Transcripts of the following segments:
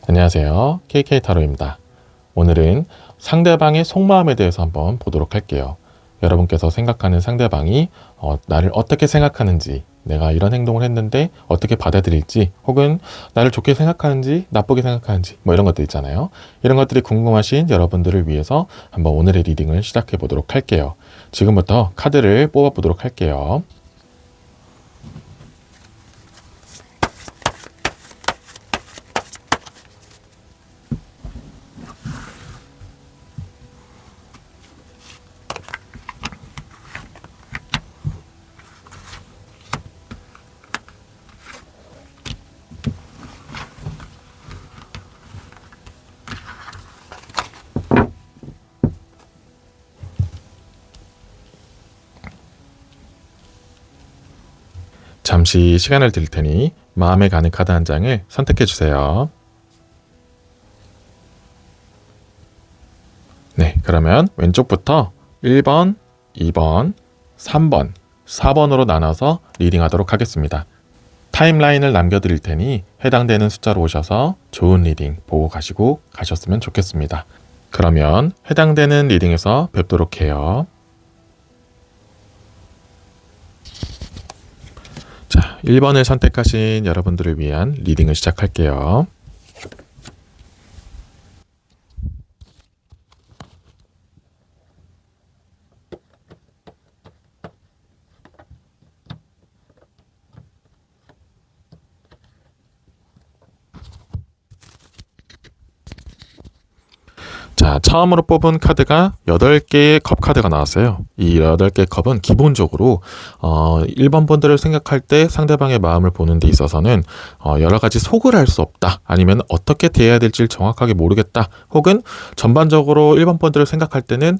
안녕하세요. KK타로입니다. 오늘은 상대방의 속마음에 대해서 한번 보도록 할게요. 여러분께서 생각하는 상대방이 나를 어떻게 생각하는지, 내가 이런 행동을 했는데 어떻게 받아들일지, 혹은 나를 좋게 생각하는지 나쁘게 생각하는지, 뭐 이런 것들 있잖아요. 이런 것들이 궁금하신 여러분들을 위해서 한번 오늘의 리딩을 시작해 보도록 할게요. 지금부터 카드를 뽑아 보도록 할게요. 잠시 시간을 드릴 테니 마음에 가는 카드 한 장을 선택해 주세요. 네, 그러면 왼쪽부터 1번, 2번, 3번, 4번으로 나눠서 리딩하도록 하겠습니다. 타임라인을 남겨드릴 테니 해당되는 숫자로 오셔서 좋은 리딩 보고 가셨으면 좋겠습니다. 그러면 해당되는 리딩에서 뵙도록 해요. 자, 1번을 선택하신 여러분들을 위한 리딩을 시작할게요. 자, 처음으로 뽑은 카드가 8개의 컵 카드가 나왔어요. 이 8개의 컵은 기본적으로 1번 분들을 생각할 때 상대방의 마음을 보는 데 있어서는 여러 가지 속을 알 수 없다, 아니면 어떻게 대해야 될지 정확하게 모르겠다, 혹은 전반적으로 1번 분들을 생각할 때는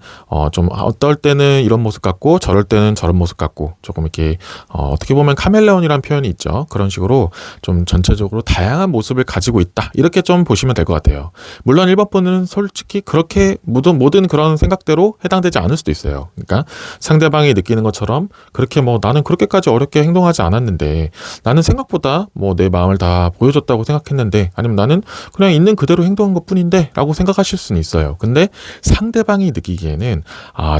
좀 어떨 때는 이런 모습 같고 저럴 때는 저런 모습 같고, 조금 이렇게 어떻게 보면 카멜레온이라는 표현이 있죠. 그런 식으로 좀 전체적으로 다양한 모습을 가지고 있다, 이렇게 좀 보시면 될 것 같아요. 물론 1번 분은 솔직히 그렇게 모든 그런 생각대로 해당되지 않을 수도 있어요. 그러니까 상대방이 느끼는 것처럼 그렇게 나는 그렇게까지 어렵게 행동하지 않았는데, 나는 생각보다 내 마음을 다 보여줬다고 생각했는데, 아니면 나는 그냥 있는 그대로 행동한 것 뿐인데 라고 생각하실 수는 있어요. 근데 상대방이 느끼기에는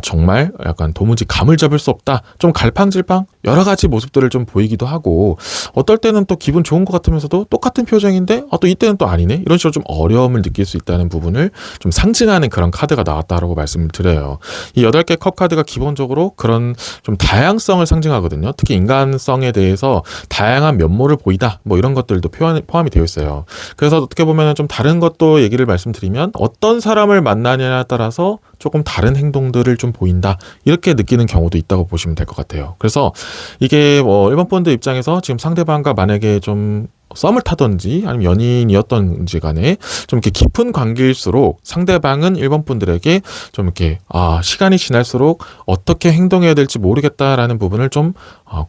정말 약간 도무지 감을 잡을 수 없다, 좀 갈팡질팡 여러 가지 모습들을 좀 보이기도 하고, 어떨 때는 또 기분 좋은 것 같으면서도 똑같은 표정인데 또 이때는 또 아니네, 이런 식으로 좀 어려움을 느낄 수 있다는 부분을 좀 상징하는 그런 카드가 나왔다라고 말씀을 드려요. 이 8개 컵 카드가 기본적으로 그런 좀 다양성을 상징하거든요. 특히 인간성에 대해서 다양한 면모를 보이다, 이런 것들도 포함이 되어 있어요. 그래서 어떻게 보면 좀 다른 것도 얘기를 말씀드리면, 어떤 사람을 만나냐에 따라서 조금 다른 행동들을 좀 보인다, 이렇게 느끼는 경우도 있다고 보시면 될 것 같아요. 그래서 이게 일반 분들 입장에서 지금 상대방과 만약에 좀 썸을 타든지 아니면 연인이었던지 간에 좀 이렇게 깊은 관계일수록 상대방은 1번 분들에게 좀 이렇게 시간이 지날수록 어떻게 행동해야 될지 모르겠다라는 부분을 좀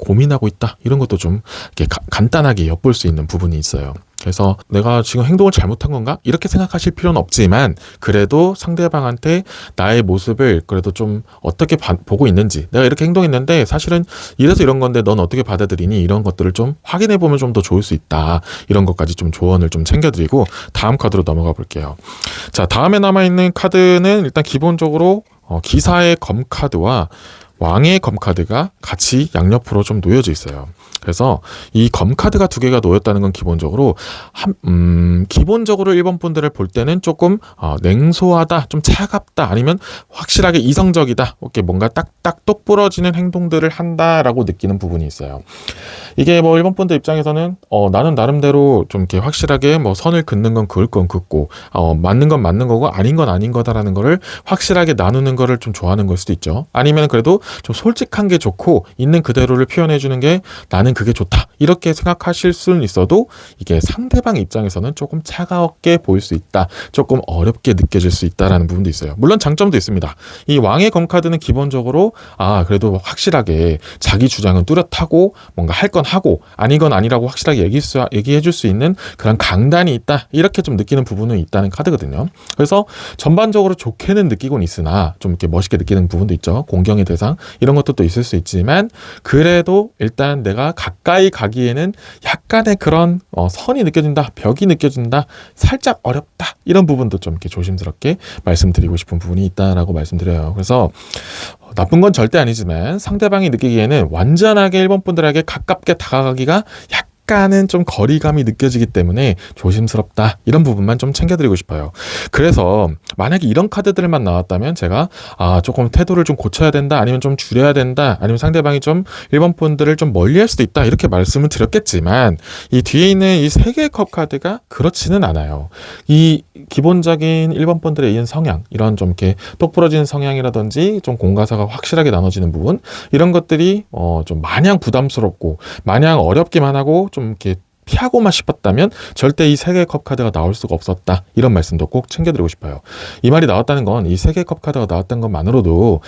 고민하고 있다, 이런 것도 좀 이렇게 간단하게 엿볼 수 있는 부분이 있어요. 그래서 내가 지금 행동을 잘못한 건가? 이렇게 생각하실 필요는 없지만, 그래도 상대방한테 나의 모습을 그래도 좀 어떻게 보고 있는지, 내가 이렇게 행동했는데 사실은 이래서 이런 건데 넌 어떻게 받아들이니? 이런 것들을 좀 확인해 보면 좀 더 좋을 수 있다, 이런 것까지 좀 조언을 좀 챙겨드리고 다음 카드로 넘어가 볼게요. 자, 다음에 남아있는 카드는 일단 기본적으로 기사의 검 카드와 왕의 검 카드가 같이 양옆으로 좀 놓여져 있어요. 그래서 이 검 카드가 2개가 놓였다는 건 기본적으로 기본적으로 1번 분들을 볼 때는 조금 냉소하다, 좀 차갑다, 아니면 확실하게 이성적이다, 이렇게 뭔가 딱딱 똑부러지는 행동들을 한다라고 느끼는 부분이 있어요. 이게 1번 분들 입장에서는 나는 나름대로 좀 이렇게 확실하게 선을 긋는 건 그을 건 긋고, 맞는 건 맞는 거고 아닌 건 아닌 거다라는 거를 확실하게 나누는 거를 좀 좋아하는 걸 수도 있죠. 아니면 그래도 좀 솔직한 게 좋고 있는 그대로를 표현해 주는 게 나는 그게 좋다, 이렇게 생각하실 수는 있어도, 이게 상대방 입장에서는 조금 차가웠게 보일 수 있다, 조금 어렵게 느껴질 수 있다라는 부분도 있어요. 물론 장점도 있습니다. 이 왕의 검 카드는 기본적으로 그래도 확실하게 자기 주장은 뚜렷하고 뭔가 할 건 하고 아닌 건 아니라고 확실하게 얘기해 줄 수 있는 그런 강단이 있다, 이렇게 좀 느끼는 부분은 있다는 카드거든요. 그래서 전반적으로 좋게는 느끼곤 있으나 좀 이렇게 멋있게 느끼는 부분도 있죠. 공경의 대상, 이런 것도 또 있을 수 있지만, 그래도 일단 내가 가까이 가기에는 약간의 그런 선이 느껴진다, 벽이 느껴진다, 살짝 어렵다, 이런 부분도 좀 이렇게 조심스럽게 말씀드리고 싶은 부분이 있다라고 말씀드려요. 그래서 나쁜 건 절대 아니지만 상대방이 느끼기에는 완전하게 일본 분들에게 가깝게 다가가기가 약간은 좀 거리감이 느껴지기 때문에 조심스럽다, 이런 부분만 좀 챙겨드리고 싶어요. 그래서 만약에 이런 카드들만 나왔다면 제가 조금 태도를 좀 고쳐야 된다, 아니면 좀 줄여야 된다, 아니면 상대방이 좀 일본 분들을 좀 멀리할 수도 있다, 이렇게 말씀을 드렸겠지만 이 뒤에 있는 이 세 개의 컵 카드가 그렇지는 않아요. 이 기본적인 일본 분들의 이런 성향, 이런 좀 이렇게 똑부러진 성향이라든지 좀 공과사가 확실하게 나눠지는 부분, 이런 것들이 좀 마냥 부담스럽고 마냥 어렵기만 하고 좀 이렇게 피하고만 싶었다면 절대 이 세 개의 컵 카드가 나올 수가 없었다, 이런 말씀도 꼭 챙겨드리고 싶어요. 이 말이 나왔다는 건, 이 세 개의 컵 카드가 나왔다는 것만으로도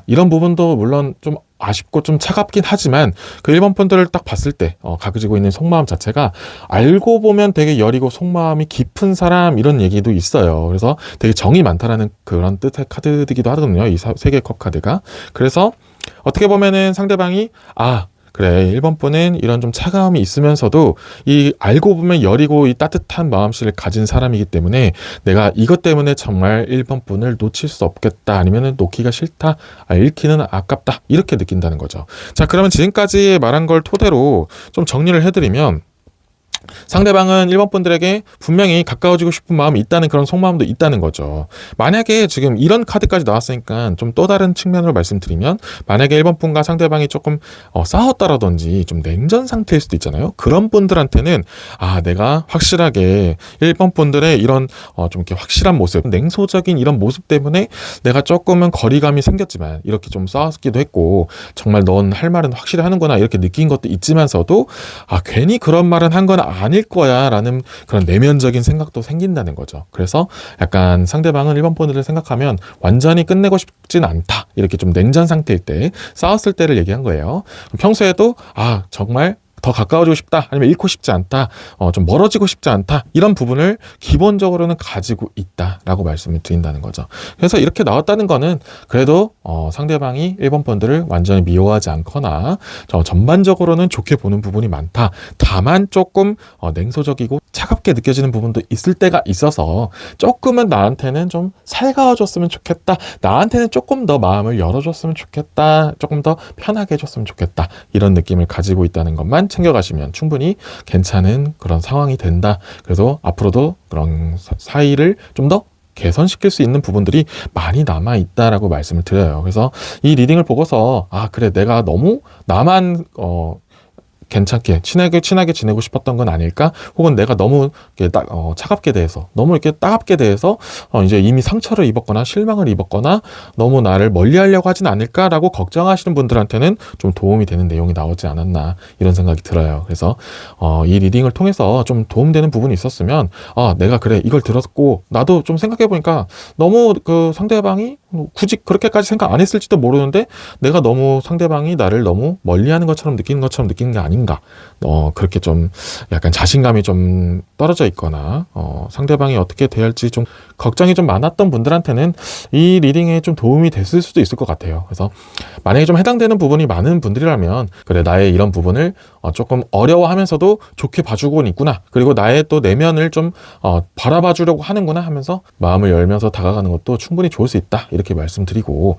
이런 부분도 물론 좀 아쉽고 좀 차갑긴 하지만 그 일본 분들을 딱 봤을 때 가지고 있는 속마음 자체가 알고 보면 되게 여리고 속마음이 깊은 사람, 이런 얘기도 있어요. 그래서 되게 정이 많다라는 그런 뜻의 카드이기도 하거든요, 이 세 개의 컵 카드가. 그래서 어떻게 보면은 상대방이 그래, 일본 분은 이런 좀 차가움이 있으면서도 이 알고 보면 여리고 이 따뜻한 마음씨를 가진 사람이기 때문에 내가 이것 때문에 정말 일본 분을 놓칠 수 없겠다, 아니면은 놓기가 싫다, 잃기는 아깝다, 이렇게 느낀다는 거죠. 자, 그러면 지금까지 말한 걸 토대로 좀 정리를 해드리면, 상대방은 일본 분들에게 분명히 가까워지고 싶은 마음이 있다는 그런 속마음도 있다는 거죠. 만약에 지금 이런 카드까지 나왔으니까 좀 또 다른 측면으로 말씀드리면, 만약에 일본 분과 상대방이 조금 싸웠다라든지 좀 냉전 상태일 수도 있잖아요. 그런 분들한테는 내가 확실하게 일본 분들의 이런 좀 이렇게 확실한 모습, 냉소적인 이런 모습 때문에 내가 조금은 거리감이 생겼지만 이렇게 좀 싸웠기도 했고, 정말 넌 할 말은 확실히 하는구나, 이렇게 느낀 것도 있지만서도 괜히 그런 말은 한 건 아닐 거야 라는 그런 내면적인 생각도 생긴다는 거죠. 그래서 약간 상대방은 일본 분들을 생각하면 완전히 끝내고 싶진 않다, 이렇게 좀 냉전 상태일 때, 싸웠을 때를 얘기한 거예요. 평소에도 정말 더 가까워지고 싶다, 아니면 잃고 싶지 않다, 좀 멀어지고 싶지 않다, 이런 부분을 기본적으로는 가지고 있다라고 말씀을 드린다는 거죠. 그래서 이렇게 나왔다는 거는 그래도 상대방이 일본 분들을 완전히 미워하지 않거나 전반적으로는 좋게 보는 부분이 많다. 다만 조금 냉소적이고 차갑게 느껴지는 부분도 있을 때가 있어서 조금은 나한테는 좀 살가워졌으면 좋겠다, 나한테는 조금 더 마음을 열어줬으면 좋겠다, 조금 더 편하게 해줬으면 좋겠다, 이런 느낌을 가지고 있다는 것만 챙겨가시면 충분히 괜찮은 그런 상황이 된다. 그래서 앞으로도 그런 사이를 좀 더 개선시킬 수 있는 부분들이 많이 남아있다라고 말씀을 드려요. 그래서 이 리딩을 보고서 그래, 내가 너무 나만 괜찮게 친하게 지내고 싶었던 건 아닐까? 혹은 내가 너무 차갑게 대해서, 너무 이렇게 따갑게 대해서 이제 이미 상처를 입었거나 실망을 입었거나 너무 나를 멀리하려고 하진 않을까라고 걱정하시는 분들한테는 좀 도움이 되는 내용이 나오지 않았나, 이런 생각이 들어요. 그래서 이 리딩을 통해서 좀 도움되는 부분이 있었으면 내가 그래, 이걸 들었고 나도 좀 생각해보니까 너무 그 상대방이 굳이 그렇게까지 생각 안 했을지도 모르는데 내가 너무 상대방이 나를 너무 멀리하는 것처럼 느끼는 게 아닌가, 그렇게 좀 약간 자신감이 좀 떨어져 있거나 상대방이 어떻게 대할지 좀 걱정이 좀 많았던 분들한테는 이 리딩에 좀 도움이 됐을 수도 있을 것 같아요. 그래서 만약에 좀 해당되는 부분이 많은 분들이라면, 그래, 나의 이런 부분을 조금 어려워하면서도 좋게 봐주고는 있구나, 그리고 나의 또 내면을 좀 바라봐 주려고 하는구나 하면서 마음을 열면서 다가가는 것도 충분히 좋을 수 있다, 이렇게 말씀드리고,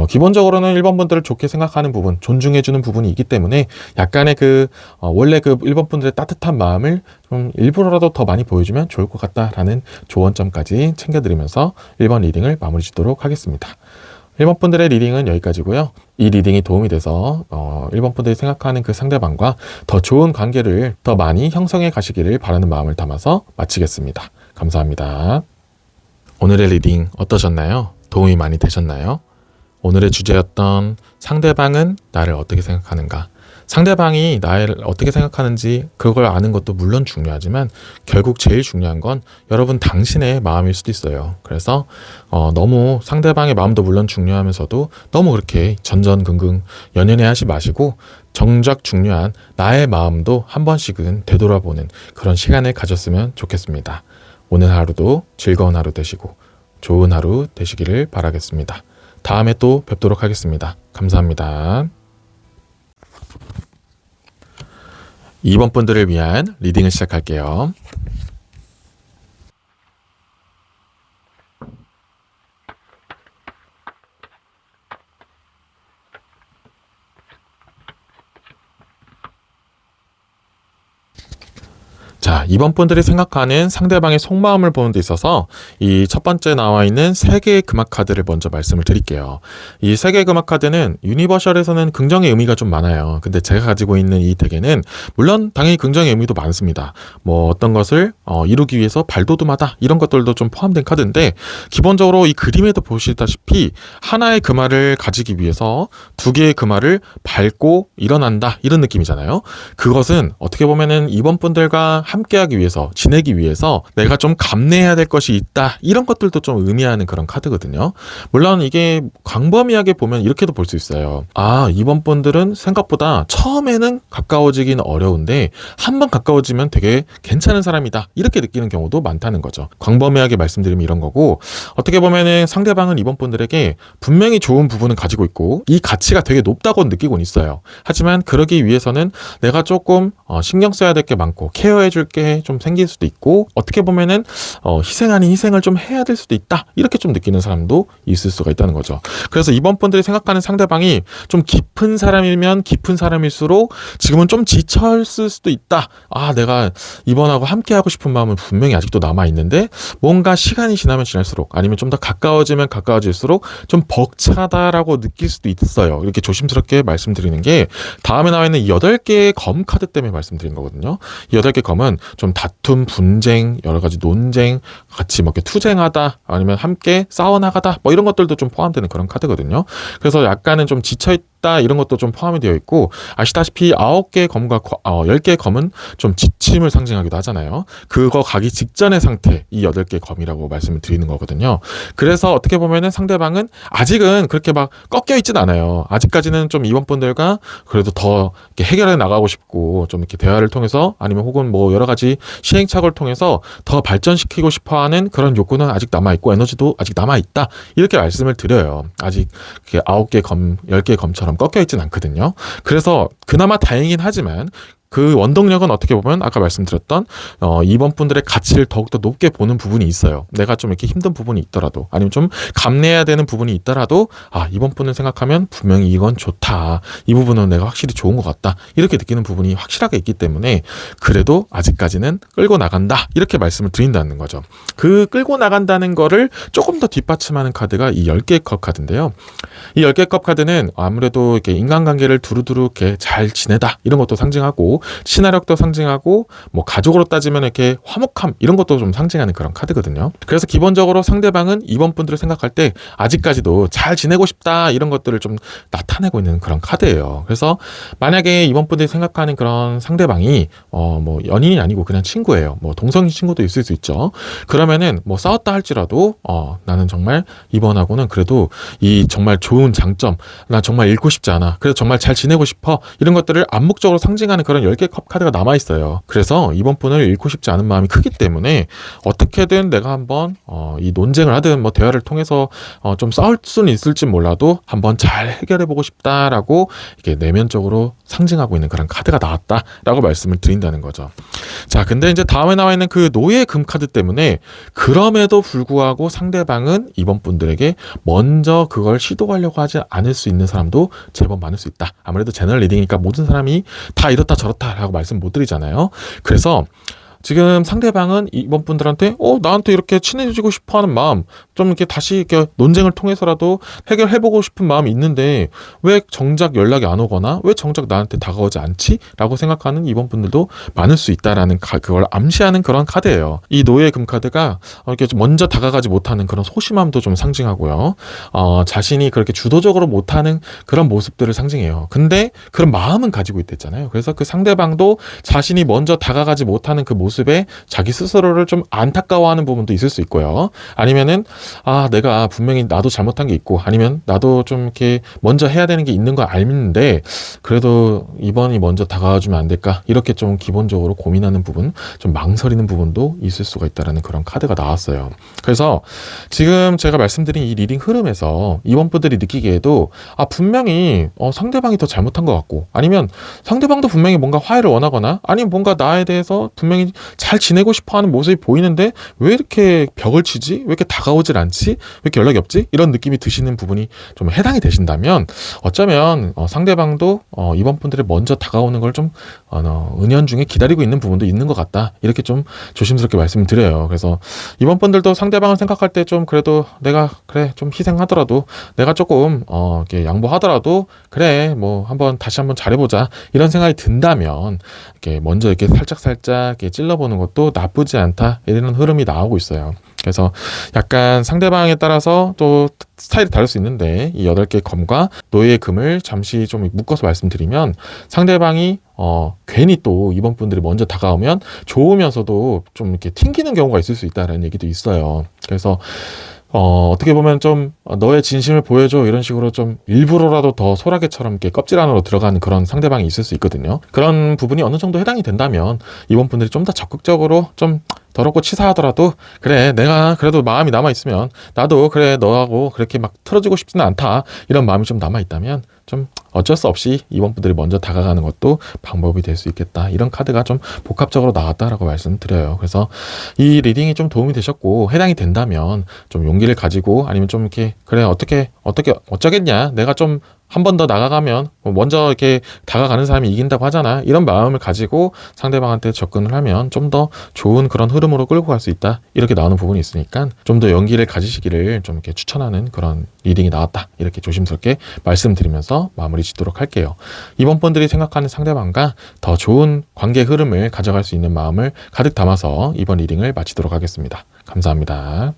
기본적으로는 일본 분들을 좋게 생각하는 부분, 존중해주는 부분이 있기 때문에 약간의 원래 그 일본 분들의 따뜻한 마음을 좀 일부러라도 더 많이 보여주면 좋을 것 같다라는 조언점까지 챙겨드리면서 1번 리딩을 마무리 짓도록 하겠습니다. 1번 분들의 리딩은 여기까지고요. 이 리딩이 도움이 돼서 1번 분들이 생각하는 그 상대방과 더 좋은 관계를 더 많이 형성해 가시기를 바라는 마음을 담아서 마치겠습니다. 감사합니다. 오늘의 리딩 어떠셨나요? 도움이 많이 되셨나요? 오늘의 주제였던 상대방은 나를 어떻게 생각하는가, 상대방이 나를 어떻게 생각하는지 그걸 아는 것도 물론 중요하지만 결국 제일 중요한 건 여러분 당신의 마음일 수도 있어요. 그래서 너무 상대방의 마음도 물론 중요하면서도 너무 그렇게 전전긍긍 연연해 하지 마시고 정작 중요한 나의 마음도 한 번씩은 되돌아보는 그런 시간을 가졌으면 좋겠습니다. 오늘 하루도 즐거운 하루 되시고 좋은 하루 되시기를 바라겠습니다. 다음에 또 뵙도록 하겠습니다. 감사합니다. 2번 분들을 위한 리딩을 시작할게요. 자, 2번 분들이 생각하는 상대방의 속마음을 보는 데 있어서 이 첫 번째 나와 있는 3개의 금화 카드를 먼저 말씀을 드릴게요. 이 3개의 금화 카드는 유니버셜에서는 긍정의 의미가 좀 많아요. 근데 제가 가지고 있는 이 덱에는 물론 당연히 긍정의 의미도 많습니다. 뭐 어떤 것을 이루기 위해서 발돋움하다 이런 것들도 좀 포함된 카드인데, 기본적으로 이 그림에도 보시다시피 하나의 금화를 가지기 위해서 2개의 금화를 밟고 일어난다 이런 느낌이잖아요. 그것은 어떻게 보면은 2번 분들과 함께하기 위해서, 지내기 위해서 내가 좀 감내해야 될 것이 있다 이런 것들도 좀 의미하는 그런 카드거든요. 물론 이게 광범위하게 보면 이렇게도 볼 수 있어요. 아, 이번 분들은 생각보다 처음에는 가까워지긴 어려운데 한번 가까워지면 되게 괜찮은 사람이다 이렇게 느끼는 경우도 많다는 거죠. 광범위하게 말씀드리면 이런 거고, 어떻게 보면은 상대방은 이번 분들에게 분명히 좋은 부분은 가지고 있고 이 가치가 되게 높다고 느끼곤 있어요. 하지만 그러기 위해서는 내가 조금 신경 써야 될 게 많고 케어해 줄 게 좀 생길 수도 있고, 어떻게 보면은 희생 아닌 희생을 좀 해야 될 수도 있다 이렇게 좀 느끼는 사람도 있을 수가 있다는 거죠. 그래서 이번 분들이 생각하는 상대방이 좀 깊은 사람이면 깊은 사람일수록 지금은 좀 지쳐있을 수도 있다. 아, 내가 이번하고 함께 하고 싶은 마음은 분명히 아직도 남아 있는데 뭔가 시간이 지나면 지날수록, 아니면 좀 더 가까워지면 가까워질수록 좀 벅차다라고 느낄 수도 있어요. 이렇게 조심스럽게 말씀드리는 게, 다음에 나와 있는 8개의 검 카드 때문에 말씀드린 거거든요. 이 8개 검은 좀 다툼, 분쟁, 여러 가지 논쟁, 같이 뭐 이렇게 투쟁하다, 아니면 함께 싸워나가다, 뭐 이런 것들도 좀 포함되는 그런 카드거든요. 그래서 약간은 좀 지쳐있다 이런 것도 좀 포함이 되어 있고, 아시다시피 9개의 검과 10개의 검은 좀 지침을 상징하기도 하잖아요. 그거 가기 직전의 상태, 이 8개의 검이라고 말씀을 드리는 거거든요. 그래서 어떻게 보면은 상대방은 아직은 그렇게 막 꺾여 있진 않아요. 아직까지는 좀 이번 분들과 그래도 더 이렇게 해결해 나가고 싶고, 좀 이렇게 대화를 통해서, 아니면 혹은 뭐 여러 가지 시행착오를 통해서 더 발전시키고 싶어 하는 그런 욕구는 아직 남아있고 에너지도 아직 남아있다 이렇게 말씀을 드려요. 아직 9개 검, 10개 검처럼 꺾여 있진 않거든요. 그래서 그나마 다행이긴 하지만 그 원동력은 어떻게 보면 아까 말씀드렸던 이번 분들의 가치를 더욱더 높게 보는 부분이 있어요. 내가 좀 이렇게 힘든 부분이 있더라도, 아니면 좀 감내해야 되는 부분이 있더라도, 아, 이번 분을 생각하면 분명히 이건 좋다, 이 부분은 내가 확실히 좋은 것 같다 이렇게 느끼는 부분이 확실하게 있기 때문에 그래도 아직까지는 끌고 나간다 이렇게 말씀을 드린다는 거죠. 그 끌고 나간다는 거를 조금 더 뒷받침하는 카드가 이 10개의 컵 카드인데요. 이 10개의 컵 카드는 아무래도 이렇게 인간관계를 두루두루 이렇게 잘 지내다 이런 것도 상징하고, 친화력도 상징하고, 뭐 가족으로 따지면 이렇게 화목함 이런 것도 좀 상징하는 그런 카드거든요. 그래서 기본적으로 상대방은 이번 분들을 생각할 때 아직까지도 잘 지내고 싶다 이런 것들을 좀 나타내고 있는 그런 카드예요. 그래서 만약에 이번 분들이 생각하는 그런 상대방이 뭐 연인이 아니고 그냥 친구예요. 뭐 동성애 친구도 있을 수 있죠. 그러면은 뭐 싸웠다 할지라도 나는 정말 이번하고는 그래도 이 정말 좋은 장점, 나 정말 잃고 싶지 않아, 그래서 정말 잘 지내고 싶어, 이런 것들을 암묵적으로 상징하는 그런 10개 컵 카드가 남아있어요. 그래서 이번 분을 잃고 싶지 않은 마음이 크기 때문에 어떻게든 내가 한번 이 논쟁을 하든 뭐 대화를 통해서 좀 싸울 수는 있을지 몰라도 한번 잘 해결해보고 싶다라고 이렇게 내면적으로 상징하고 있는 그런 카드가 나왔다라고 말씀을 드린다는 거죠. 자, 근데 이제 다음에 나와 있는 그 노예 금 카드 때문에, 그럼에도 불구하고 상대방은 이번 분들에게 먼저 그걸 시도하려고 하지 않을 수 있는 사람도 제법 많을 수 있다. 아무래도 제너럴 리딩이니까 모든 사람이 다 이렇다 저렇다라고 말씀 못 드리잖아요. 그래서 지금 상대방은 이번 분들한테 나한테 이렇게 친해지고 싶어하는 마음, 좀 이렇게 다시 이렇게 논쟁을 통해서라도 해결해보고 싶은 마음이 있는데 왜 정작 연락이 안 오거나 왜 정작 나한테 다가오지 않지? 라고 생각하는 이번 분들도 많을 수 있다라는 그걸 암시하는 그런 카드예요. 이 노예 금 카드가 이렇게 먼저 다가가지 못하는 그런 소심함도 좀 상징하고요. 자신이 그렇게 주도적으로 못하는 그런 모습들을 상징해요. 근데 그런 마음은 가지고 있댔잖아요. 그래서 그 상대방도 자신이 먼저 다가가지 못하는 그 모습 모습에 자기 스스로를 좀 안타까워하는 부분도 있을 수 있고요. 아니면은 내가 분명히 나도 잘못한 게 있고, 아니면 나도 좀 이렇게 먼저 해야 되는 게 있는 걸 알는데 그래도 이번이 먼저 다가와주면 안 될까, 이렇게 좀 기본적으로 고민하는 부분, 좀 망설이는 부분도 있을 수가 있다라는 그런 카드가 나왔어요. 그래서 지금 제가 말씀드린 이 리딩 흐름에서 이번 분들이 느끼기에도 분명히 상대방이 더 잘못한 것 같고, 아니면 상대방도 분명히 뭔가 화해를 원하거나, 아니면 뭔가 나에 대해서 분명히 잘 지내고 싶어하는 모습이 보이는데 왜 이렇게 벽을 치지? 왜 이렇게 다가오질 않지? 왜 이렇게 연락이 없지? 이런 느낌이 드시는 부분이 좀 해당이 되신다면 어쩌면 상대방도 이번 분들이 먼저 다가오는 걸 좀 은연중에 기다리고 있는 부분도 있는 것 같다, 이렇게 좀 조심스럽게 말씀을 드려요. 그래서 이번 분들도 상대방을 생각할 때 좀 그래도 내가 그래 좀 희생하더라도, 내가 조금 이렇게 양보하더라도 그래 뭐 다시 한번 잘해보자, 이런 생각이 든다면 이렇게 먼저 이렇게 살짝 이렇게 찔러보는 것도 나쁘지 않다, 이런 흐름이 나오고 있어요. 그래서 약간 상대방에 따라서 또 스타일이 다를 수 있는데, 이 8개의 검과 노예의 금을 잠시 좀 묶어서 말씀드리면, 상대방이 괜히 또 이번 분들이 먼저 다가오면 좋으면서도 좀 이렇게 튕기는 경우가 있을 수 있다는 얘기도 있어요. 그래서 어떻게 보면 좀 너의 진심을 보여줘, 이런 식으로 좀 일부러라도 더 소라게처럼 이렇게 껍질 안으로 들어가는 그런 상대방이 있을 수 있거든요. 그런 부분이 어느 정도 해당이 된다면 이번 분들이 좀 더 적극적으로 좀 더럽고 치사하더라도 그래 내가 그래도 마음이 남아있으면 나도 그래 너하고 그렇게 막 틀어지고 싶지는 않다, 이런 마음이 좀 남아있다면 좀 어쩔 수 없이 이번 분들이 먼저 다가가는 것도 방법이 될 수 있겠다, 이런 카드가 좀 복합적으로 나왔다라고 말씀드려요. 그래서 이 리딩이 좀 도움이 되셨고 해당이 된다면 좀 용기를 가지고, 아니면 좀 이렇게 그래 어떻게 어쩌겠냐, 내가 좀 한 번 더 나가가면 먼저 이렇게 다가가는 사람이 이긴다고 하잖아, 이런 마음을 가지고 상대방한테 접근을 하면 좀 더 좋은 그런 흐름으로 끌고 갈 수 있다, 이렇게 나오는 부분이 있으니까 좀 더 용기를 가지시기를 좀 이렇게 추천하는 그런 리딩이 나왔다, 이렇게 조심스럽게 말씀드리면서 마무리 짓도록 할게요. 이번 분들이 생각하는 상대방과 더 좋은 관계 흐름을 가져갈 수 있는 마음을 가득 담아서 이번 리딩을 마치도록 하겠습니다. 감사합니다.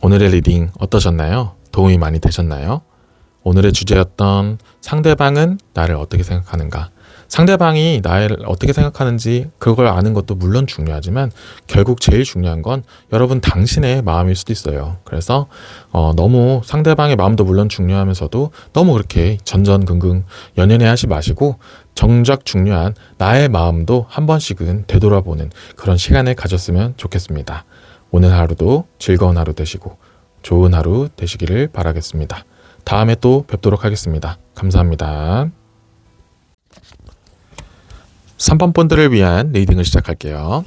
오늘의 리딩 어떠셨나요? 도움이 많이 되셨나요? 오늘의 주제였던 상대방은 나를 어떻게 생각하는가, 상대방이 나를 어떻게 생각하는지 그걸 아는 것도 물론 중요하지만 결국 제일 중요한 건 여러분 당신의 마음일 수도 있어요. 그래서 너무 상대방의 마음도 물론 중요하면서도 너무 그렇게 전전긍긍 연연해 하지 마시고, 정작 중요한 나의 마음도 한 번씩은 되돌아보는 그런 시간을 가졌으면 좋겠습니다. 오늘 하루도 즐거운 하루 되시고 좋은 하루 되시기를 바라겠습니다. 다음에 또 뵙도록 하겠습니다. 감사합니다. 3번 분들을 위한 리딩을 시작할게요.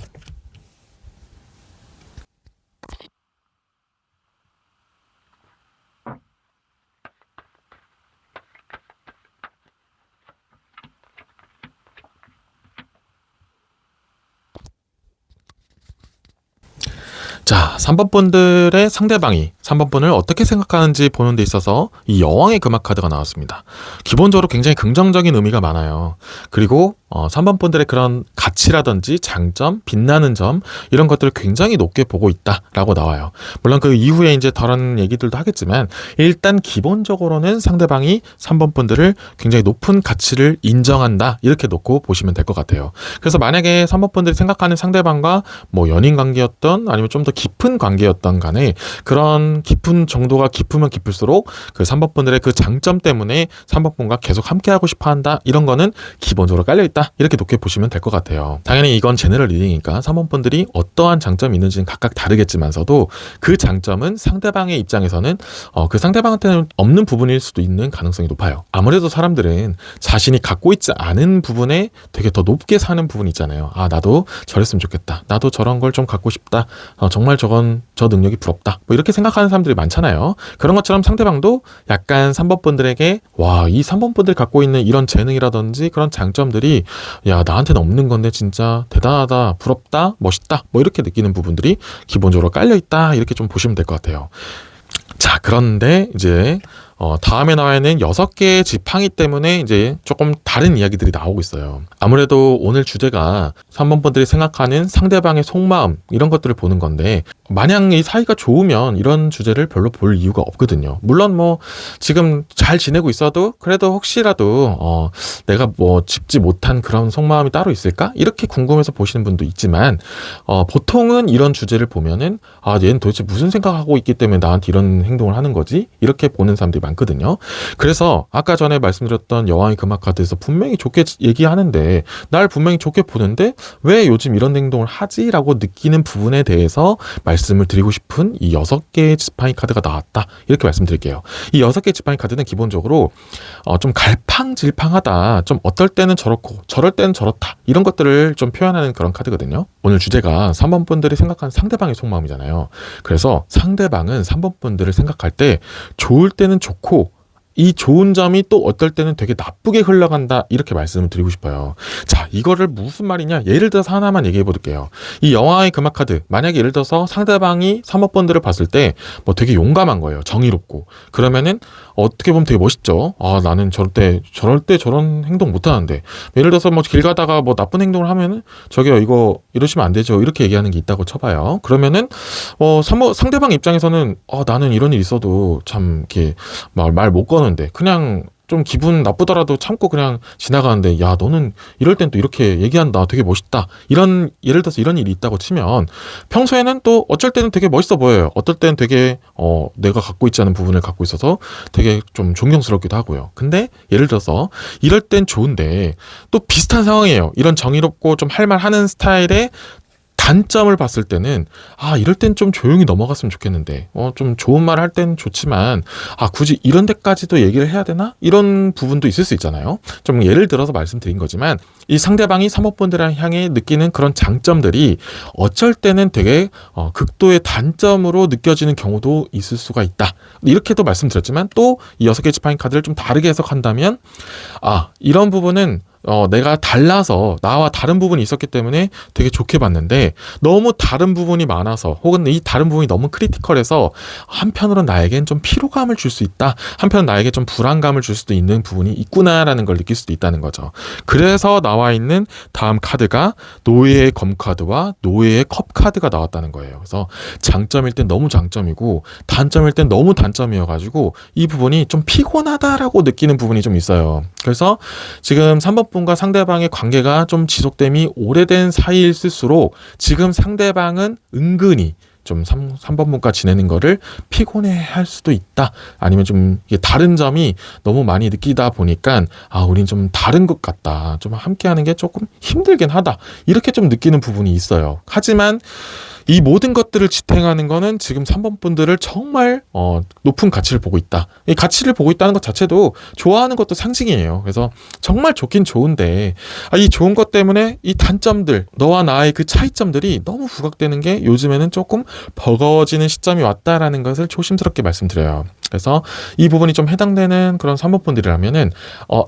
자, 3번 분들의 상대방이 3번 분을 어떻게 생각하는지 보는 데 있어서 이 여왕의 금화 카드가 나왔습니다. 기본적으로 굉장히 긍정적인 의미가 많아요. 그리고 3번 분들의 그런 가치라든지 장점, 빛나는 점, 이런 것들을 굉장히 높게 보고 있다라고 나와요. 물론 그 이후에 이제 다른 얘기들도 하겠지만, 일단 기본적으로는 상대방이 3번 분들을 굉장히 높은 가치를 인정한다, 이렇게 놓고 보시면 될 것 같아요. 그래서 만약에 3번 분들이 생각하는 상대방과 뭐 연인 관계였던, 아니면 좀 더 깊은 관계였던 간에, 그런 깊은 정도가 깊으면 깊을수록 그 3번 분들의 그 장점 때문에 3번 분과 계속 함께하고 싶어 한다, 이런 거는 기본적으로 깔려있다, 이렇게 놓게 보시면 될 것 같아요. 당연히 이건 제너럴 리딩이니까 3번 분들이 어떠한 장점이 있는지는 각각 다르겠지만서도, 그 장점은 상대방의 입장에서는 그 상대방한테는 없는 부분일 수도 있는 가능성이 높아요. 아무래도 사람들은 자신이 갖고 있지 않은 부분에 되게 더 높게 사는 부분이 있잖아요. 나도 저랬으면 좋겠다, 나도 저런 걸 좀 갖고 싶다, 정말 저 능력이 부럽다, 뭐 이렇게 생각하는 사람들이 많잖아요. 그런 것처럼 상대방도 약간 3번 분들에게 이 3번 분들이 갖고 있는 이런 재능이라든지 그런 장점들이 야, 나한테는 없는 건데 진짜 대단하다, 부럽다, 멋있다, 뭐 이렇게 느끼는 부분들이 기본적으로 깔려있다, 이렇게 좀 보시면 될 것 같아요. 자, 그런데 이제 다음에 나와 있는 6개의 지팡이 때문에 이제 조금 다른 이야기들이 나오고 있어요. 아무래도 오늘 주제가 3번 분들이 생각하는 상대방의 속마음, 이런 것들을 보는 건데, 마냥 이 사이가 좋으면 이런 주제를 별로 볼 이유가 없거든요. 물론 뭐 지금 잘 지내고 있어도 그래도 혹시라도 내가 뭐 짚지 못한 그런 속마음이 따로 있을까? 이렇게 궁금해서 보시는 분도 있지만 보통은 이런 주제를 보면은 얘는 도대체 무슨 생각하고 있기 때문에 나한테 이런 행동을 하는 거지? 이렇게 보는 사람들이 많거든요. 그래서 아까 전에 말씀드렸던 여왕의 금화카드에서 분명히 좋게 얘기하는데 날 분명히 좋게 보는데 왜 요즘 이런 행동을 하지? 라고 느끼는 부분에 대해서 말씀을 드리고 싶은 이 6개의 지팡이 카드가 나왔다. 이렇게 말씀드릴게요. 이 6개의 지팡이 카드는 기본적으로 좀 갈팡질팡하다. 좀 어떨 때는 저렇고 저럴 때는 저렇다. 이런 것들을 좀 표현하는 그런 카드거든요. 오늘 주제가 3번 분들이 생각하는 상대방의 속마음이잖아요. 그래서 상대방은 3번 분들을 생각할 때 좋을 때는 좋고 이 좋은 점이 또 어떨 때는 되게 나쁘게 흘러간다 이렇게 말씀을 드리고 싶어요. 자, 이거를 무슨 말이냐, 예를 들어서 하나만 얘기해 볼게요. 이 여왕의 금화 카드, 만약에 예를 들어서 상대방이 3번 번들을 봤을 때 뭐 되게 용감한 거예요. 정의롭고. 그러면은 어떻게 보면 되게 멋있죠. 나는 저럴 때 저런 행동 못 하는데, 예를 들어서 뭐 길 가다가 뭐 나쁜 행동을 하면은 저기요, 이거 이러시면 안 되죠, 이렇게 얘기하는 게 있다고 쳐봐요. 그러면은 상대방 입장에서는 나는 이런 일 있어도 참 이렇게 말 못 거는데 그냥 좀 기분 나쁘더라도 참고 그냥 지나가는데, 야, 너는 이럴 땐 또 이렇게 얘기한다, 되게 멋있다, 이런, 예를 들어서 이런 일이 있다고 치면 평소에는 또 어쩔 때는 되게 멋있어 보여요. 어떨 때는 되게 내가 갖고 있지 않은 부분을 갖고 있어서 되게 좀 존경스럽기도 하고요. 근데 예를 들어서 이럴 땐 좋은데 또 비슷한 상황이에요. 이런 정의롭고 좀 할 말 하는 스타일의 단점을 봤을 때는 이럴 땐 좀 조용히 넘어갔으면 좋겠는데 좀 좋은 말 할 땐 좋지만 굳이 이런 데까지도 얘기를 해야 되나? 이런 부분도 있을 수 있잖아요. 좀 예를 들어서 말씀드린 거지만 이 상대방이 3호분들을 향해 느끼는 그런 장점들이 어쩔 때는 되게 극도의 단점으로 느껴지는 경우도 있을 수가 있다. 이렇게도 말씀드렸지만 또 이 6개 지팡이 카드를 좀 다르게 해석한다면 이런 부분은 내가 달라서 나와 다른 부분이 있었기 때문에 되게 좋게 봤는데, 너무 다른 부분이 많아서 혹은 이 다른 부분이 너무 크리티컬해서 한편으로는 나에겐 좀 피로감을 줄 수 있다, 한편 나에게 좀 불안감을 줄 수도 있는 부분이 있구나라는 걸 느낄 수도 있다는 거죠. 그래서 나와 있는 다음 카드가 노예의 검 카드와 노예의 컵 카드가 나왔다는 거예요. 그래서 장점일 땐 너무 장점이고 단점일 땐 너무 단점이어가지고 이 부분이 좀 피곤하다라고 느끼는 부분이 좀 있어요. 그래서 지금 3번 분과 상대방의 관계가 좀 지속됨이 오래된 사이일수록 지금 상대방은 은근히 좀 3번 분과 지내는 거를 피곤해 할 수도 있다. 아니면 좀 이게 다른 점이 너무 많이 느끼다 보니까 우린 좀 다른 것 같다, 좀 함께 하는 게 조금 힘들긴 하다, 이렇게 좀 느끼는 부분이 있어요. 하지만 이 모든 것들을 지탱하는 거는 지금 3번 분들을 정말 높은 가치를 보고 있다. 이 가치를 보고 있다는 것 자체도 좋아하는 것도 상징이에요. 그래서 정말 좋긴 좋은데 이 좋은 것 때문에 이 단점들, 너와 나의 그 차이점들이 너무 부각되는 게 요즘에는 조금 버거워지는 시점이 왔다라는 것을 조심스럽게 말씀드려요. 그래서 이 부분이 좀 해당되는 그런 3번 분들이라면은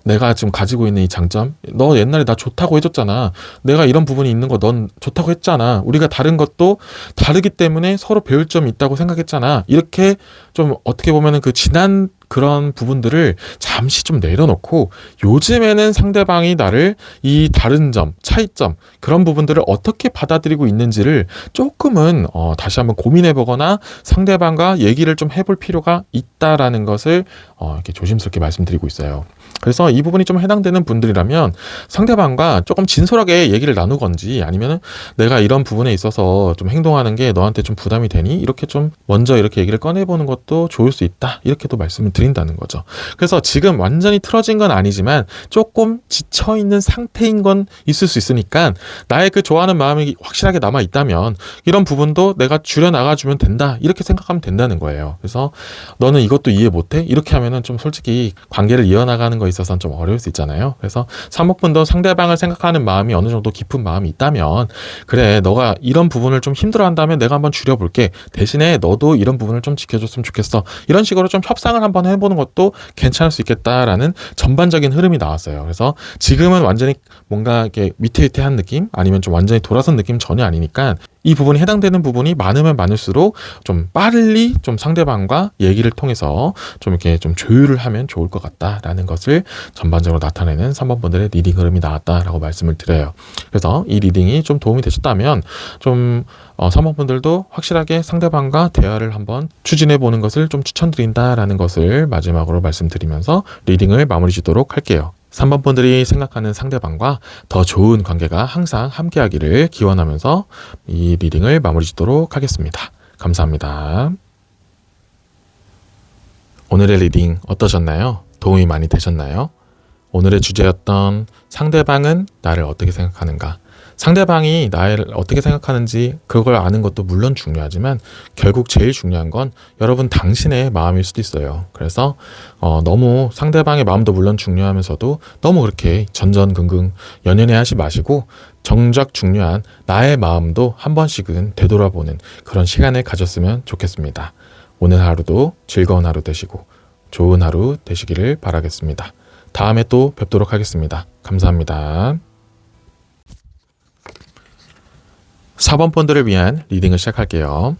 내가 지금 가지고 있는 이 장점, 너 옛날에 나 좋다고 해줬잖아, 내가 이런 부분이 있는 거 넌 좋다고 했잖아, 우리가 다른 것도 다르기 때문에 서로 배울 점이 있다고 생각했잖아, 이렇게 좀 어떻게 보면은 그 지난 그런 부분들을 잠시 좀 내려놓고 요즘에는 상대방이 나를 이 다른 점, 차이점, 그런 부분들을 어떻게 받아들이고 있는지를 조금은 다시 한번 고민해보거나 상대방과 얘기를 좀 해볼 필요가 있다라는 것을 이렇게 조심스럽게 말씀드리고 있어요. 그래서 이 부분이 좀 해당되는 분들이라면 상대방과 조금 진솔하게 얘기를 나누건지, 아니면 내가 이런 부분에 있어서 좀 행동하는 게 너한테 좀 부담이 되니 이렇게 좀 먼저 이렇게 얘기를 꺼내보는 것도 좋을 수 있다, 이렇게도 말씀을 드린다는 거죠. 그래서 지금 완전히 틀어진 건 아니지만 조금 지쳐있는 상태인 건 있을 수 있으니까 나의 그 좋아하는 마음이 확실하게 남아있다면 이런 부분도 내가 줄여나가주면 된다, 이렇게 생각하면 된다는 거예요. 그래서 너는 이것도 이해 못해? 이렇게 하면은 좀 솔직히 관계를 이어나가는 거에 있어서는 좀 어려울 수 있잖아요. 그래서 3번분도 상대방을 생각하는 마음이 어느 정도 깊은 마음이 있다면, 그래, 너가 이런 부분을 좀 힘들어한다면 내가 한번 줄여볼게, 대신에 너도 이런 부분을 좀 지켜줬으면 좋겠어, 이런 식으로 좀 협상을 한번 해보는 것도 괜찮을 수 있겠다라는 전반적인 흐름이 나왔어요. 그래서 지금은 완전히 뭔가 이렇게 위태위태한 느낌, 아니면 좀 완전히 돌아선 느낌 전혀 아니니까 이 부분이 해당되는 부분이 많으면 많을수록 좀 빨리 좀 상대방과 얘기를 통해서 좀 이렇게 좀 조율을 하면 좋을 것 같다라는 것을 전반적으로 나타내는 3번 분들의 리딩 흐름이 나왔다라고 말씀을 드려요. 그래서 이 리딩이 좀 도움이 되셨다면 좀 3번 분들도 확실하게 상대방과 대화를 한번 추진해 보는 것을 좀 추천드린다라는 것을 마지막으로 말씀드리면서 리딩을 마무리 짓도록 할게요. 3번 분들이 생각하는 상대방과 더 좋은 관계가 항상 함께하기를 기원하면서 이 리딩을 마무리 짓도록 하겠습니다. 감사합니다. 오늘의 리딩 어떠셨나요? 도움이 많이 되셨나요? 오늘의 주제였던 상대방은 나를 어떻게 생각하는가? 상대방이 나를 어떻게 생각하는지 그걸 아는 것도 물론 중요하지만 결국 제일 중요한 건 여러분 당신의 마음일 수도 있어요. 그래서 너무 상대방의 마음도 물론 중요하면서도 너무 그렇게 전전긍긍 연연해 하지 마시고 정작 중요한 나의 마음도 한 번씩은 되돌아보는 그런 시간을 가졌으면 좋겠습니다. 오늘 하루도 즐거운 하루 되시고 좋은 하루 되시기를 바라겠습니다. 다음에 또 뵙도록 하겠습니다. 감사합니다. 4번 분들을 위한 리딩을 시작할게요.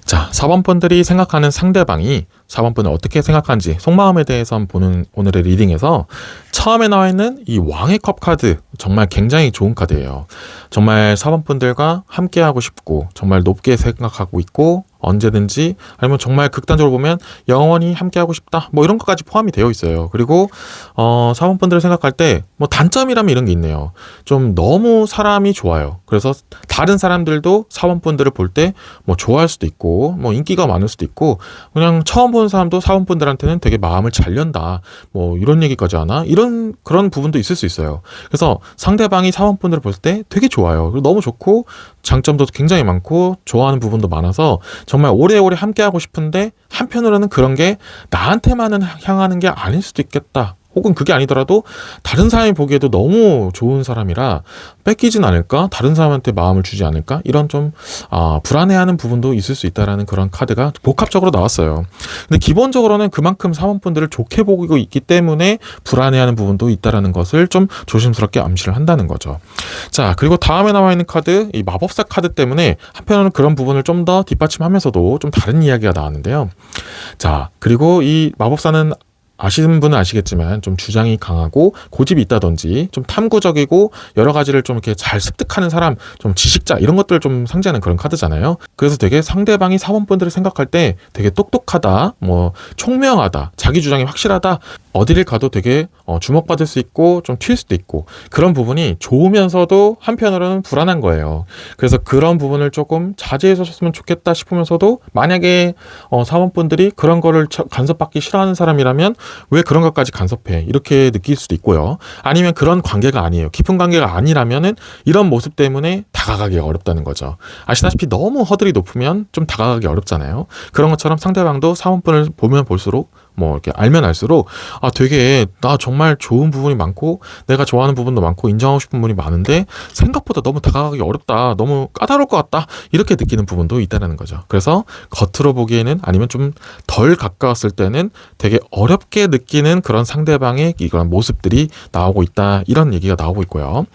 자, 4번 분들이 생각하는 상대방이 4번 분을 어떻게 생각하는지 속마음에 대해서 보는 오늘의 리딩에서 처음에 나와 있는 이 왕의 컵 카드 정말 굉장히 좋은 카드예요. 정말 4번 분들과 함께하고 싶고 정말 높게 생각하고 있고 언제든지 아니면 정말 극단적으로 보면 영원히 함께하고 싶다 뭐 이런 것까지 포함이 되어 있어요. 그리고 4번 분들을 생각할 때 뭐 단점이라면 이런 게 있네요. 좀 너무 사람이 좋아요. 그래서 다른 사람들도 4번 분들을 볼 때 뭐 좋아할 수도 있고 뭐 인기가 많을 수도 있고 그냥 처음 보는 사람도 4번 분들한테는 되게 마음을 잘 연다 뭐 이런 얘기까지 하나 이런 그런 부분도 있을 수 있어요. 그래서 상대방이 4번 분들을 볼 때 되게 좋아요. 너무 좋고 장점도 굉장히 많고 좋아하는 부분도 많아서 정말 오래오래 함께하고 싶은데 한편으로는 그런 게 나한테만은 향하는 게 아닐 수도 있겠다. 혹은 그게 아니더라도 다른 사람이 보기에도 너무 좋은 사람이라 뺏기진 않을까? 다른 사람한테 마음을 주지 않을까? 이런 좀 불안해하는 부분도 있을 수 있다라는 그런 카드가 복합적으로 나왔어요. 근데 기본적으로는 그만큼 사원분들을 좋게 보고 있기 때문에 불안해하는 부분도 있다라는 것을 좀 조심스럽게 암시를 한다는 거죠. 자, 그리고 다음에 나와 있는 카드, 이 마법사 카드 때문에 한편으로는 그런 부분을 좀 더 뒷받침하면서도 좀 다른 이야기가 나왔는데요. 자, 그리고 이 마법사는 아시는 분은 아시겠지만 좀 주장이 강하고 고집이 있다든지 좀 탐구적이고 여러 가지를 좀 이렇게 잘 습득하는 사람, 좀 지식자 이런 것들을 좀 상징하는 그런 카드잖아요. 그래서 되게 상대방이 사원분들을 생각할 때 되게 똑똑하다, 뭐 총명하다, 자기 주장이 확실하다, 어디를 가도 되게 주목받을 수 있고 좀 튈 수도 있고 그런 부분이 좋으면서도 한편으로는 불안한 거예요. 그래서 그런 부분을 조금 자제해 주셨으면 좋겠다 싶으면서도 만약에 사원분들이 그런 거를 간섭받기 싫어하는 사람이라면 왜 그런 것까지 간섭해? 이렇게 느낄 수도 있고요. 아니면 그런 관계가 아니에요. 깊은 관계가 아니라면은 이런 모습 때문에 다가가기 어렵다는 거죠. 아시다시피 너무 허들이 높으면 좀 다가가기 어렵잖아요. 그런 것처럼 상대방도 사원분을 보면 볼수록 뭐 이렇게 알면 알수록 되게 나 정말 좋은 부분이 많고 내가 좋아하는 부분도 많고 인정하고 싶은 부분이 많은데 생각보다 너무 다가가기 어렵다, 너무 까다로울 것 같다 이렇게 느끼는 부분도 있다는 거죠. 그래서 겉으로 보기에는 아니면 좀 덜 가까웠을 때는 되게 어렵게 느끼는 그런 상대방의 이런 모습들이 나오고 있다 이런 얘기가 나오고 있고요.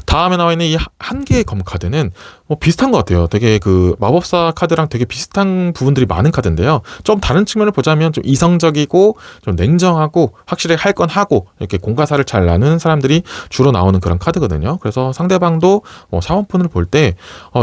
다음에 나와 있는 이 한 개의 검 카드는 뭐 비슷한 것 같아요. 되게 그 마법사 카드랑 되게 비슷한 부분들이 많은 카드인데요. 좀 다른 측면을 보자면 좀 이성적이고 좀 냉정하고 확실히 할 건 하고 이렇게 공과사를 잘 나누는 사람들이 주로 나오는 그런 카드거든요. 그래서 상대방도 사원분을 볼 때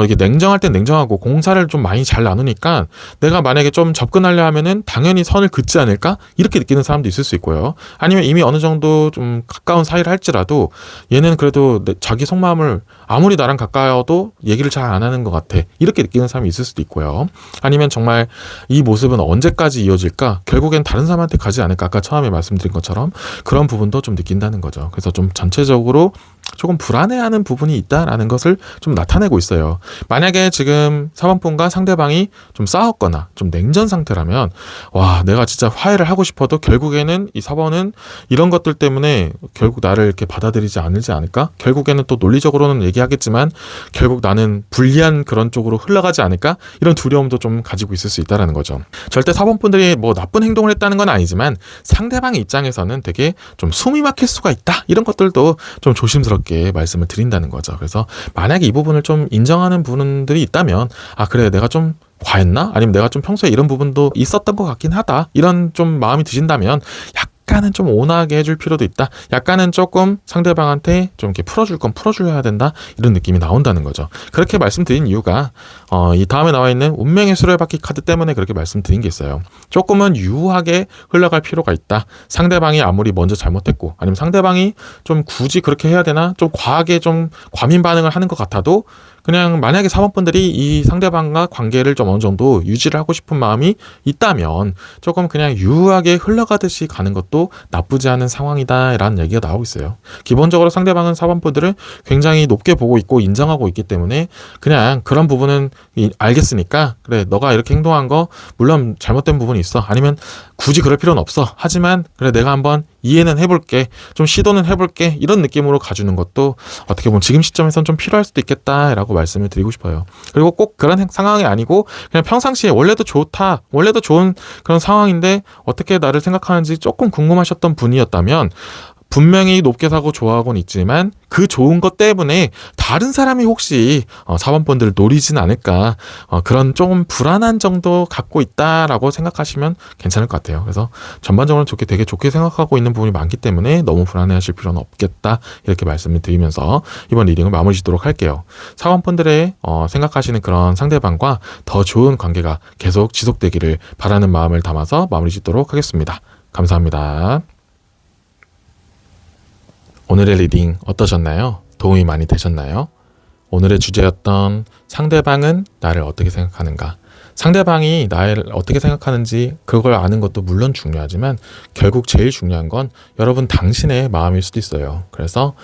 이게 냉정할 땐 냉정하고 공사를 좀 많이 잘 나누니까 내가 만약에 좀 접근하려 하면은 당연히 선을 긋지 않을까 이렇게 느끼는 사람도 있을 수 있고요. 아니면 이미 어느 정도 좀 가까운 사이를 할지라도 얘는 그래도 자기 속마음을 아무리 나랑 가까워도 얘기를 잘 안 하는 것 같아 이렇게 느끼는 사람이 있을 수도 있고요. 아니면 정말 이 모습은 언제까지 이어질까 결국엔 다른 사람한테 가지 않을까 아까 처음에 말씀드린 것처럼 그런 부분도 좀 느낀다는 거죠. 그래서 좀 전체적으로 조금 불안해하는 부분이 있다라는 것을 좀 나타내고 있어요. 만약에 지금 사원분과 상대방이 좀 싸웠거나 좀 냉전 상태라면 와, 내가 진짜 화해를 하고 싶어도 결국에는 이 사원은 이런 것들 때문에 결국 나를 이렇게 받아들이지 않을까? 결국에는 또 논리적으로는 얘기하겠지만 결국 나는 불리한 그런 쪽으로 흘러가지 않을까? 이런 두려움도 좀 가지고 있을 수 있다는 거죠. 절대 사원분들이 뭐 나쁜 행동을 했다는 건 아니지만 상대방의 입장에서는 되게 좀 숨이 막힐 수가 있다. 이런 것들도 좀 조심스럽게 말씀을 드린다는 거죠. 그래서 만약에 이 부분을 좀 인정하는 분들이 있다면 아, 그래, 내가 좀 과했나? 아니면 내가 좀 평소에 이런 부분도 있었던 것 같긴 하다. 이런 좀 마음이 드신다면 약간은 좀 온화하게 해줄 필요도 있다. 약간은 조금 상대방한테 좀 이렇게 풀어줄 건 풀어줘야 된다. 이런 느낌이 나온다는 거죠. 그렇게 말씀드린 이유가 이 다음에 나와 있는 운명의 수레바퀴 카드 때문에 그렇게 말씀드린 게 있어요. 조금은 유하게 흘러갈 필요가 있다. 상대방이 아무리 먼저 잘못했고 아니면 상대방이 좀 굳이 그렇게 해야 되나? 좀 과하게 좀 과민 반응을 하는 것 같아도 그냥 만약에 사모분들이 이 상대방과 관계를 좀 어느 정도 유지를 하고 싶은 마음이 있다면 조금 그냥 유하게 흘러가듯이 가는 것도 나쁘지 않은 상황이다라는 얘기가 나오고 있어요. 기본적으로 상대방은 사모분들을 굉장히 높게 보고 있고 인정하고 있기 때문에 그냥 그런 부분은 알겠으니까 그래, 너가 이렇게 행동한 거 물론 잘못된 부분이 있어. 아니면 굳이 그럴 필요는 없어. 하지만 그래, 내가 한번 이해는 해볼게. 좀 시도는 해볼게. 이런 느낌으로 가주는 것도 어떻게 보면 지금 시점에선 좀 필요할 수도 있겠다라고 말씀을 드리고 싶어요. 그리고 꼭 그런 상황이 아니고 그냥 평상시에 원래도 좋다. 원래도 좋은 그런 상황인데 어떻게 나를 생각하는지 조금 궁금하셨던 분이었다면 분명히 높게 사고 좋아하고는 있지만 그 좋은 것 때문에 다른 사람이 혹시 사원분들을 노리진 않을까 그런 조금 불안한 정도 갖고 있다라고 생각하시면 괜찮을 것 같아요. 그래서 전반적으로 되게 좋게 생각하고 있는 부분이 많기 때문에 너무 불안해하실 필요는 없겠다 이렇게 말씀을 드리면서 이번 리딩을 마무리 짓도록 할게요. 사원분들의 생각하시는 그런 상대방과 더 좋은 관계가 계속 지속되기를 바라는 마음을 담아서 마무리 짓도록 하겠습니다. 감사합니다. 오늘의 리딩 어떠셨나요? 도움이 많이 되셨나요? 오늘의 주제였던 상대방은 나를 어떻게 생각하는가? 상대방이 나를 어떻게 생각하는지 그걸 아는 것도 물론 중요하지만 결국 제일 중요한 건 여러분 당신의 마음일 수도 있어요. 그래서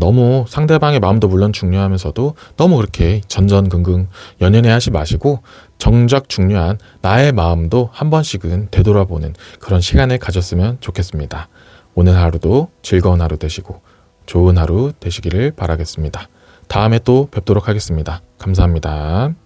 너무 상대방의 마음도 물론 중요하면서도 너무 그렇게 전전긍긍 연연해 하지 마시고 정작 중요한 나의 마음도 한 번씩은 되돌아보는 그런 시간을 가졌으면 좋겠습니다. 오늘 하루도 즐거운 하루 되시고 좋은 하루 되시기를 바라겠습니다. 다음에 또 뵙도록 하겠습니다. 감사합니다.